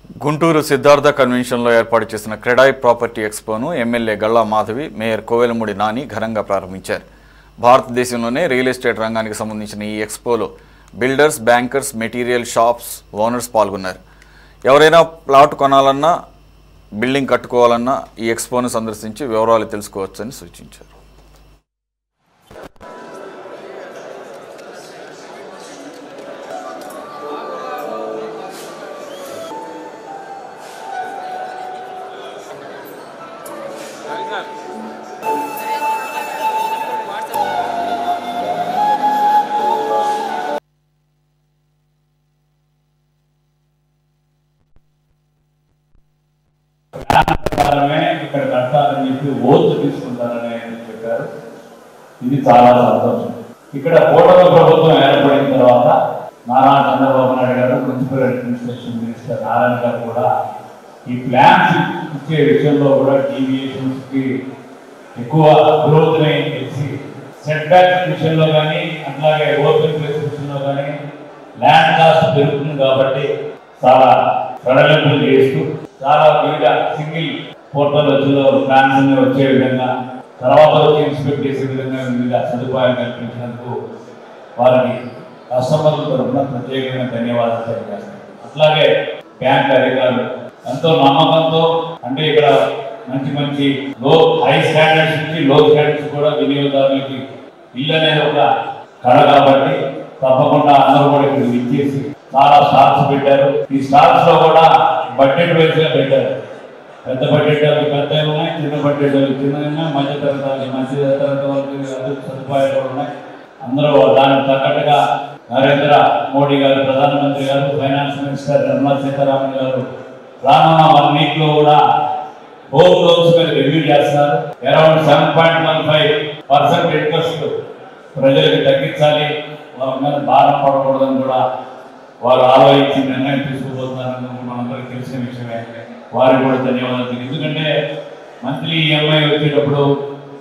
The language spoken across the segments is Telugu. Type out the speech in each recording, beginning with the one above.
గుంటూరు సిద్ధార్థ కన్వెన్షన్లో ఏర్పాటు చేసిన క్రెడాయ్ ప్రాపర్టీ ఎక్స్పోను ఎమ్మెల్యే గల్లా మాధవి, మేయర్ కోవెలమూడి నాని ఘనంగా ప్రారంభించారు. భారతదేశంలోనే రియల్ ఎస్టేట్ రంగానికి సంబంధించిన ఈ ఎక్స్పోలో builders, bankers, material shops owners పాల్గొన్నారు. ఎవరైనా ప్లాట్ కొనాలన్నా, బిల్డింగ్ కట్టుకోవాలన్నా ఈ ఎక్స్పోను సందర్శించి వివరాలు తెలుసుకోవచ్చని సూచించారు. ఇక్కడ కట్టాలని చెప్పి ఓటు తీసుకుంటారని చెప్పారు. ఇది చాలా సంతోషం. ఇక్కడ కూటమి ప్రభుత్వం ఏర్పడిన తర్వాత నారా చంద్రబాబు నాయుడు గారు, మున్సిపల్ అడ్మినిస్ట్రేషన్ మినిస్టర్ నారాయణ గారు కూడా ఈ ప్లాన్స్ ఇచ్చే విషయంలో కూడా డీవియేషన్స్ కి ఎక్కువ గ్రోత్ చేసి సెట్ బ్యాక్ విషయంలో కానీ, అట్లాగే ఓపెన్ ప్లేస్ విషయంలో కానీ ల్యాండ్ కాస్ట్ పెరుగుతుంది కాబట్టి చాలా సడలింపులు చేస్తూ చాలా వివిధ సింగిల్ పోర్టల్ ప్లాన్స్ అన్ని వచ్చే విధంగా, తర్వాత వచ్చి ఇన్స్పెక్ట్ చేసే విధంగా వివిధ సదుపాయాలు కల్పించినందుకు వారికి కస్టమర్ల తరఫున ప్రత్యేకమైన ధన్యవాదాలు తెలియజేస్తాను. అట్లాగే బ్యాంక్ అధికారులు ఎంతో నమ్మకంతో, అంటే ఇక్కడ మంచి మంచి హై స్టాండర్డ్స్ నుంచి లో స్టాండర్డ్స్ కూడా వినియోగదారులకి ఇల్లు అనేది ఒక కళ కాబట్టి తప్పకుండా అందరూ కూడా ఇక్కడ ఇచ్చేసి చాలా స్టాల్స్ పెట్టారు. ఈ స్టాల్స్ లో కూడా బడ్జెట్ వైజ్ గా పెట్టారు. పెద్ద బడ్జెట్ వాళ్ళకి పెద్దవి ఉన్నాయి, చిన్న బడ్జెట్ వాళ్ళకి చిన్నవి ఉన్నాయి, మధ్య తరగతి వాళ్ళకి వాళ్ళకి సదుపాయాలు కూడా ఉన్నాయి. అందరూ దానికి తగ్గట్టుగా నరేంద్ర మోడీ గారు, ప్రధానమంత్రి గారు, ఫైనాన్స్ మినిస్టర్ నిర్మలా సీతారామన్ గారు రానున్న 1 వీక్ లో కూడా హోమ్ లోన్స్ మీద రివ్యూ చేస్తున్నారు. అరౌండ్ 7.15% ఇంట్రెస్ట్ ప్రజలకు తగ్గించాలి, వాళ్ళ మీద భారం పడకూడదని కూడా వారు ఆలోచించి నిర్ణయం తీసుకుపోతున్నారని మనందరికీ తెలిసిన విషయమే. వారికి కూడా ధన్యవాదాలు. ఎందుకంటే మంత్లీ ఈఎంఐ వచ్చేటప్పుడు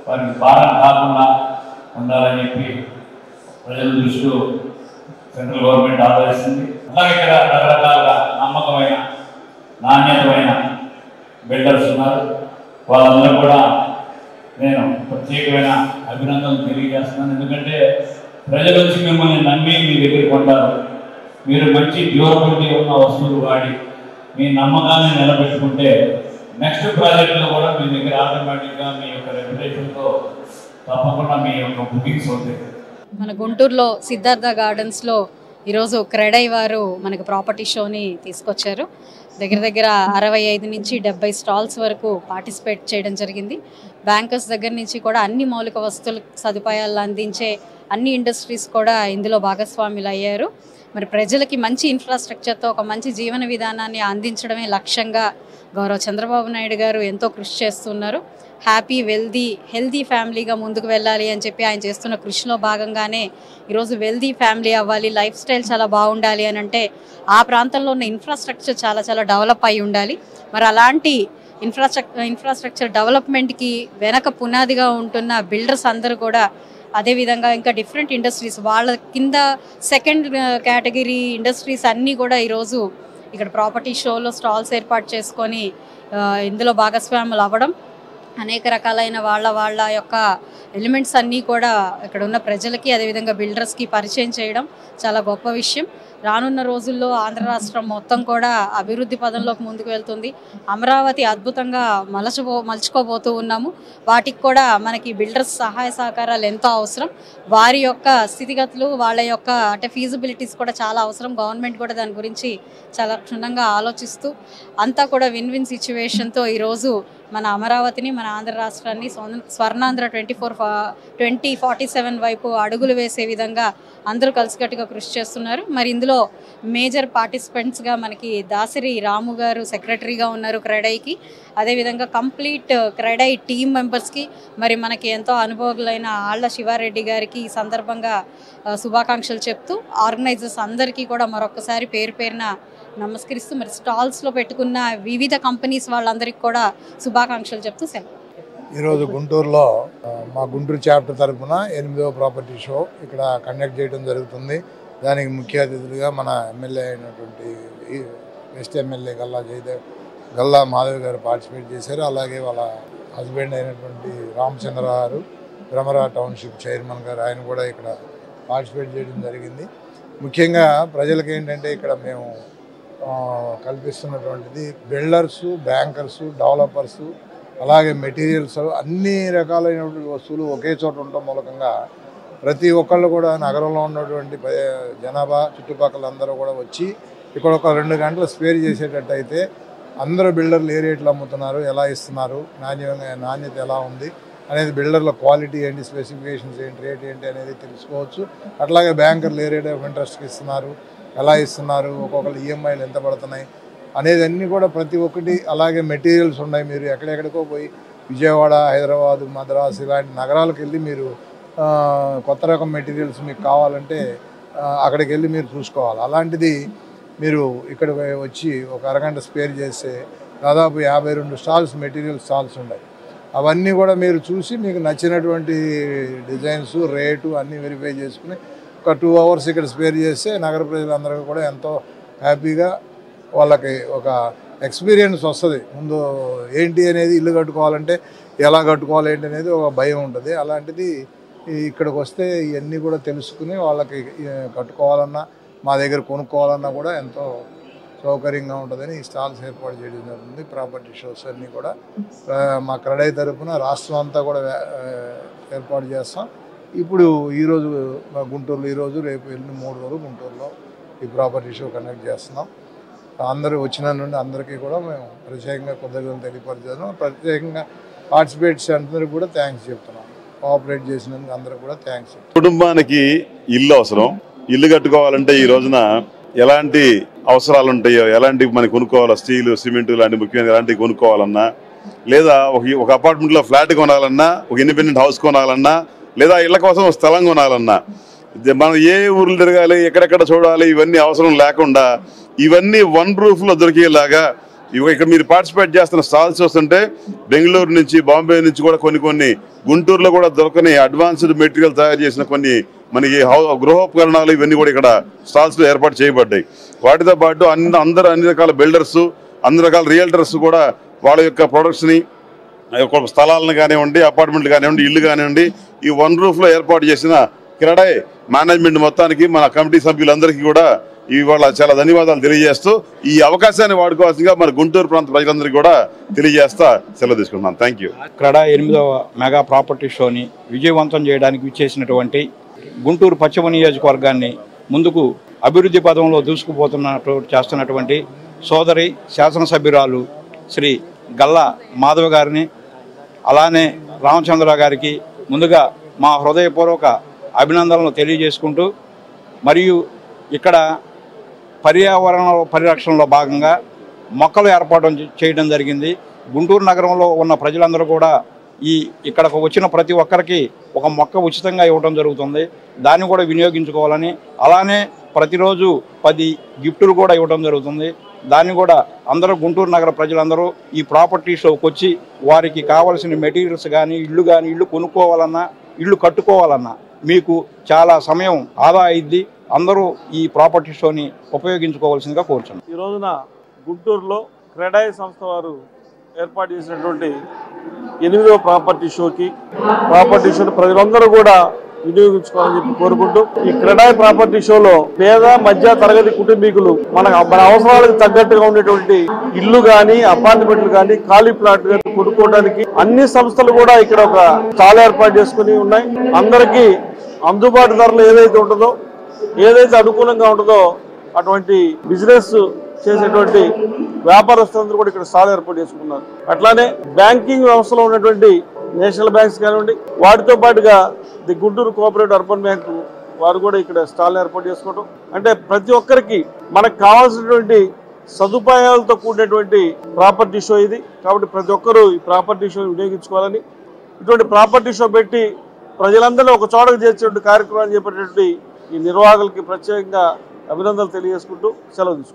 వారికి భారం కాకుండా ఉండాలని చెప్పి ప్రజల దృష్టిలో సెంట్రల్ గవర్నమెంట్ ఆలోచిస్తుంది. అలాగే ఇక్కడ రకరకాలుగా నమ్మకమైన, నాణ్యతమైన బిల్డర్స్ ఉన్నారు. వాళ్ళందరూ కూడా నేను ప్రత్యేకమైన అభినందనలు తెలియజేస్తున్నాను. ఎందుకంటే ప్రజలు వచ్చి మిమ్మల్ని నమ్మి మీ దగ్గర కొంటారు. మీరు మంచి డ్యూరబిలిటీ ఉన్న వస్తువులు వాడి మీ నమ్మకాన్ని నిలబెట్టుకుంటే నెక్స్ట్ ప్రాజెక్టులో కూడా మీ దగ్గర ఆటోమేటిక్గా మీ యొక్క రెప్యుటేషన్తో తప్పకుండా మీ యొక్క బుకింగ్స్ అవుతాయి. మన గుంటూరులో సిద్ధార్థ గార్డెన్స్లో ఈరోజు క్రెడై వారు మనకు ప్రాపర్టీ షోని తీసుకొచ్చారు. దగ్గర దగ్గర 65 నుంచి 70 స్టాల్స్ వరకు పార్టిసిపేట్ చేయడం జరిగింది. బ్యాంకర్స్ దగ్గర నుంచి కూడా అన్ని మౌలిక వస్తువుల సదుపాయాలు అందించే అన్ని ఇండస్ట్రీస్ కూడా ఇందులో భాగస్వాములు అయ్యారు. మరి ప్రజలకి మంచి ఇన్ఫ్రాస్ట్రక్చర్తో ఒక మంచి జీవన విధానాన్ని అందించడమే లక్ష్యంగా గౌరవ చంద్రబాబు నాయుడు గారు ఎంతో కృషి చేస్తున్నారు. హ్యాపీ, హెల్దీ ఫ్యామిలీగా ముందుకు వెళ్ళాలి అని చెప్పి ఆయన చేస్తున్న కృషిలో భాగంగానే ఈరోజు వెల్దీ ఫ్యామిలీ అవ్వాలి, లైఫ్ స్టైల్ చాలా బాగుండాలి అని అంటే ఆ ప్రాంతంలో ఉన్న ఇన్ఫ్రాస్ట్రక్చర్ చాలా డెవలప్ అయి ఉండాలి. మరి అలాంటి ఇన్ఫ్రాస్ట్రక్చర్ డెవలప్మెంట్కి వెనక పునాదిగా ఉంటున్న బిల్డర్స్ అందరూ కూడా, అదేవిధంగా ఇంకా డిఫరెంట్ ఇండస్ట్రీస్ వాళ్ళ కింద సెకండ్ కేటగిరీ ఇండస్ట్రీస్ అన్నీ కూడా ఈరోజు ఇక్కడ ప్రాపర్టీ షోలో స్టాల్స్ ఏర్పాటు చేసుకొని ఇందులో భాగస్వాములు అవ్వడం, అనేక రకాలైన వాళ్ళ యొక్క ఎలిమెంట్స్ అన్నీ కూడా ఇక్కడ ఉన్న ప్రజలకి, అదేవిధంగా బిల్డర్స్కి పరిచయం చేయడం చాలా గొప్ప విషయం. రానున్న రోజుల్లో ఆంధ్ర రాష్ట్రం మొత్తం కూడా అభివృద్ధి పదంలోకి ముందుకు వెళ్తుంది. అమరావతి అద్భుతంగా మలుచుకోబోతూ ఉన్నాము. వాటికి కూడా మనకి బిల్డర్స్ సహాయ సహకారాలు ఎంతో అవసరం. వారి యొక్క స్థితిగతులు, వాళ్ళ యొక్క అంటే ఫీజిబిలిటీస్ కూడా చాలా అవసరం. గవర్నమెంట్ కూడా దాని గురించి చాలా క్షుణ్ణంగా ఆలోచిస్తూ అంతా కూడా విన్ సిచ్యువేషన్తో ఈరోజు మన అమరావతిని, మన ఆంధ్ర రాష్ట్రాన్ని స్వర్ణాంధ్ర 2047 వైపు అడుగులు వేసే విధంగా అందరూ కలిసికట్టుగా కృషి చేస్తున్నారు. మరి ఇందులో మేజర్ పార్టిసిపెంట్స్గా మనకి దాసరి రాము గారు సెక్రటరీగా ఉన్నారు క్రెడైకి. అదేవిధంగా కంప్లీట్ క్రెడై టీమ్ మెంబర్స్కి, మరి మనకి ఎంతో అనుభవజ్ఞులైన ఆళ్ల శివారెడ్డి గారికి ఈ సందర్భంగా శుభాకాంక్షలు చెప్తూ ఆర్గనైజర్స్ అందరికీ కూడా మరొకసారి పేరున నమస్కరిస్తూ, మరి స్టాల్స్లో పెట్టుకున్న వివిధ కంపెనీస్ వాళ్ళందరికీ కూడా శుభాకాంక్షలు చెప్తూ సెలవు. ఈరోజు గుంటూరులో మా గుంటూరు చాప్టర్ తరఫున 8వ ప్రాపర్టీ షో ఇక్కడ కండక్ట్ చేయడం జరుగుతుంది. దానికి ముఖ్య అతిథులుగా మన ఎమ్మెల్యే అయినటువంటి వెస్ట్ ఎమ్మెల్యే గల్లా మాధవి గారు పార్టిసిపేట్ చేశారు. అలాగే వాళ్ళ హస్బెండ్ అయినటువంటి రామచంద్ర గారు, భ్రమరా టౌన్షిప్ చైర్మన్ గారు, ఆయన కూడా ఇక్కడ పార్టిసిపేట్ చేయడం జరిగింది. ముఖ్యంగా ప్రజలకు ఏంటంటే ఇక్కడ మేము కల్పిస్తున్నటువంటిది బిల్డర్సు, బ్యాంకర్సు, డెవలపర్సు, అలాగే మెటీరియల్స్, అన్ని రకాలైనటువంటి వస్తువులు ఒకే చోట ఉండటం మూలకంగా ప్రతి ఒక్కళ్ళు కూడా నగరంలో ఉన్నటువంటి జనాభా చుట్టుపక్కల అందరూ కూడా వచ్చి ఇక్కడ ఒక 2 గంటలు స్పేర్ చేసేటట్టు అయితే అందరూ బిల్డర్లు ఏ రేట్లు అమ్ముతున్నారు, ఎలా ఇస్తున్నారు, నాణ్యత ఎలా ఉంది అనేది, బిల్డర్ల క్వాలిటీ ఏంటి, స్పెసిఫికేషన్స్ ఏంటి, రేట్ ఏంటి అనేది తెలుసుకోవచ్చు. అట్లాగే బ్యాంకర్లు ఏ రేట్ ఆఫ్ ఇంట్రెస్ట్కి ఇస్తున్నారు, ఎలా ఇస్తున్నారు, ఒక్కొక్కరు ఈఎంఐలు ఎంత పడుతున్నాయి అనేది అన్నీ కూడా ప్రతి ఒక్కటి. అలాగే మెటీరియల్స్ ఉన్నాయి. మీరు ఎక్కడెక్కడికో పోయి విజయవాడ, హైదరాబాదు, మద్రాసు ఇలాంటి నగరాలకు వెళ్ళి మీరు కొత్త రకం మెటీరియల్స్ మీకు కావాలంటే అక్కడికి వెళ్ళి మీరు చూసుకోవాలి. అలాంటిది మీరు ఇక్కడ వచ్చి ఒక అరగంట స్పేర్ చేస్తే దాదాపు 52 స్టాల్స్, మెటీరియల్ స్టాల్స్ ఉన్నాయి. అవన్నీ కూడా మీరు చూసి మీకు నచ్చినటువంటి డిజైన్స్, రేటు అన్నీ వెరిఫై చేసుకుని ఒక 2 అవర్స్ ఇక్కడ స్పేర్ చేస్తే నగర ప్రజలందరికీ కూడా ఎంతో హ్యాపీగా వాళ్ళకి ఒక ఎక్స్పీరియన్స్ వస్తుంది. ముందు ఏంటి అనేది, ఇల్లు కట్టుకోవాలంటే ఎలా కట్టుకోవాలి ఏంటి అనేది ఒక భయం ఉంటుంది. అలాంటిది ఇక్కడికి వస్తే ఇవన్నీ కూడా తెలుసుకుని వాళ్ళకి కట్టుకోవాలన్నా, మా దగ్గర కొనుక్కోవాలన్నా కూడా ఎంతో సౌకర్యంగా ఉంటుందని ఈ స్టాల్స్ ఏర్పాటు చేయడం జరుగుతుంది. ప్రాపర్టీ షోస్ అన్నీ కూడా మా క్రెడై తరఫున రాష్ట్రం అంతా కూడా ఏర్పాటు చేస్తాం. ఇప్పుడు ఈరోజు గుంటూరులో, ఈరోజు రేపు వెళ్ళిన 3 రోజులు గుంటూరులో ఈ ప్రాపర్టీ షో కండక్ట్ చేస్తున్నాం. అందరూ వచ్చిన నుండి అందరికీ కూడా మేము ప్రత్యేకంగా కృతజ్ఞతలు తెలియపరిచాము. ప్రత్యేకంగా పార్టిసిపేట్స్ అందరికీ కూడా థ్యాంక్స్ చెప్తున్నాం. కోఆపరేట్ చేసినందుకు అందరూ కూడా థ్యాంక్స్. కుటుంబానికి ఇల్లు అవసరం. ఇల్లు కట్టుకోవాలంటే ఈ రోజున ఎలాంటి అవసరాలు ఉంటాయో, ఎలాంటి మనకి కొనుక్కోవాలో, స్టీలు, సిమెంటు లాంటి ముఖ్యంగా ఎలాంటివి కొనుక్కోవాలన్నా, లేదా ఒక అపార్ట్మెంట్లో ఫ్లాట్ కొనాలన్నా, ఒక ఇండిపెండెంట్ హౌస్ కొనాలన్నా, లేదా ఇళ్ల కోసం స్థలం కొనాలన్నా, మనం ఏ ఊర్లు తిరగాలి, ఎక్కడెక్కడ చూడాలి, ఇవన్నీ అవసరం లేకుండా ఇవన్నీ వన్ రూఫ్లో దొరికేలాగా ఇక్కడ మీరు పార్టిసిపేట్ చేస్తున్న స్టాల్స్ చూస్తుంటే బెంగళూరు నుంచి, బాంబే నుంచి కూడా కొన్ని గుంటూరులో కూడా దొరకని అడ్వాన్స్డ్ మెటీరియల్ తయారు చేసిన కొన్ని మనకి గృహోపకరణాలు ఇవన్నీ కూడా ఇక్కడ స్టాల్స్లో ఏర్పాటు చేయబడ్డాయి. వాటితో పాటు అన్ని రకాల బిల్డర్స్, అన్ని రకాల రియల్టర్స్ కూడా వాళ్ళ యొక్క ప్రొడక్ట్స్ని, స్థలాలను కానివ్వండి, అపార్ట్మెంట్లు కానివ్వండి, ఇల్లు కానివ్వండి, ఈ వన్ రూఫ్లో ఏర్పాటు చేసిన క్రెడై మేనేజ్మెంట్ మొత్తానికి, మన కమిటీ సభ్యులందరికీ కూడా ఇవాళ చాలా ధన్యవాదాలు తెలియజేస్తూ ఈ అవకాశాన్ని వాడుకోవాల్సిందిగా మన గుంటూరు ప్రాంత ప్రజలందరికీ కూడా తెలియజేస్తా సెలవు తీసుకుంటున్నాను. Thank you. క్రెడై 8వ మెగా ప్రాపర్టీ షోని విజయవంతం చేయడానికి విచ్చేసినటువంటి గుంటూరు పశ్చిమ నియోజకవర్గాన్ని ముందుకు అభివృద్ధి పదంలో దూసుకుపోతున్నట్టు చేస్తున్నటువంటి సోదరి శాసనసభ్యురాలు శ్రీ గల్లా మాధవ గారిని, అలానే రామచంద్ర గారికి ముందుగా మా హృదయపూర్వక అభినందనలు తెలియజేసుకుంటూ, మరియు ఇక్కడ పర్యావరణ పరిరక్షణలో భాగంగా మొక్కలు ఏర్పాటు చేయడం జరిగింది. గుంటూరు నగరంలో ఉన్న ప్రజలందరూ కూడా ఇక్కడకు వచ్చిన ప్రతి ఒక్కరికి ఒక మొక్క ఉచితంగా ఇవ్వడం జరుగుతుంది. దాన్ని కూడా వినియోగించుకోవాలని, అలానే ప్రతిరోజు 10 గిఫ్టులు కూడా ఇవ్వడం జరుగుతుంది. దాన్ని కూడా అందరూ గుంటూరు నగర ప్రజలందరూ ఈ ప్రాపర్టీ షోకి వచ్చి వారికి కావాల్సిన మెటీరియల్స్ కానీ, ఇల్లు కొనుక్కోవాలన్నా, ఇల్లు కట్టుకోవాలన్నా మీకు చాలా సమయం ఆదా అయింది. అందరూ ఈ ప్రాపర్టీ షోని ఉపయోగించుకోవాల్సిందిగా కోరుచున్నాం. ఈ రోజున గుంటూరులో క్రెడై సంస్థ వారు ఏర్పాటు చేసినటువంటి 8వ ప్రాపర్టీ షోని ప్రజలందరూ కూడా వినియోగించుకోవాలని చెప్పి కోరుకుంటూ, ఈ క్రెడై ప్రాపర్టీ షోలో పేద మధ్య తరగతి కుటుంబీకులు మన అవసరాలకు తగ్గట్టుగా ఉండేటువంటి ఇల్లు గాని, అపార్ట్మెంట్లు గాని, ఖాళీ ప్లాట్ గాని కొనుక్కోవడానికి అన్ని సంస్థలు కూడా ఇక్కడ ఒక స్టాల్ ఏర్పాటు చేసుకుని ఉన్నాయి. అందరికీ అందుబాటు ధరలు ఏదైతే అనుకూలంగా ఉంటుందో అటువంటి బిజినెస్ చేసేటువంటి వ్యాపారస్తులందరూ కూడా ఇక్కడ స్టాల్ ఏర్పాటు చేసుకున్నారు. అట్లానే బ్యాంకింగ్ వ్యవస్థలో ఉన్నటువంటి నేషనల్ బ్యాంక్స్ కానివ్వండి, వాటితో పాటుగా the Guntur cooperative urban bank వారు కూడా ఇక్కడ స్టాల్ ఏర్పాటు చేసుకోవడం, అంటే ప్రతి ఒక్కరికి మనకు కావాల్సినటువంటి సదుపాయాలతో కూడినటువంటి ప్రాపర్టీ షో ఇది. కాబట్టి ప్రతి ఒక్కరూ ఈ ప్రాపర్టీ షో వినియోగించుకోవాలని, ఇటువంటి ప్రాపర్టీ షో పెట్టి ప్రజలందరూ ఒక చోటకు చేర్చేటువంటి కార్యక్రమాలు చేపట్టేటువంటి ఈ నిర్వాహకులకి ప్రత్యేకంగా అభినందనలు తెలియజేసుకుంటూ సెలవు తీసుకుంటాం.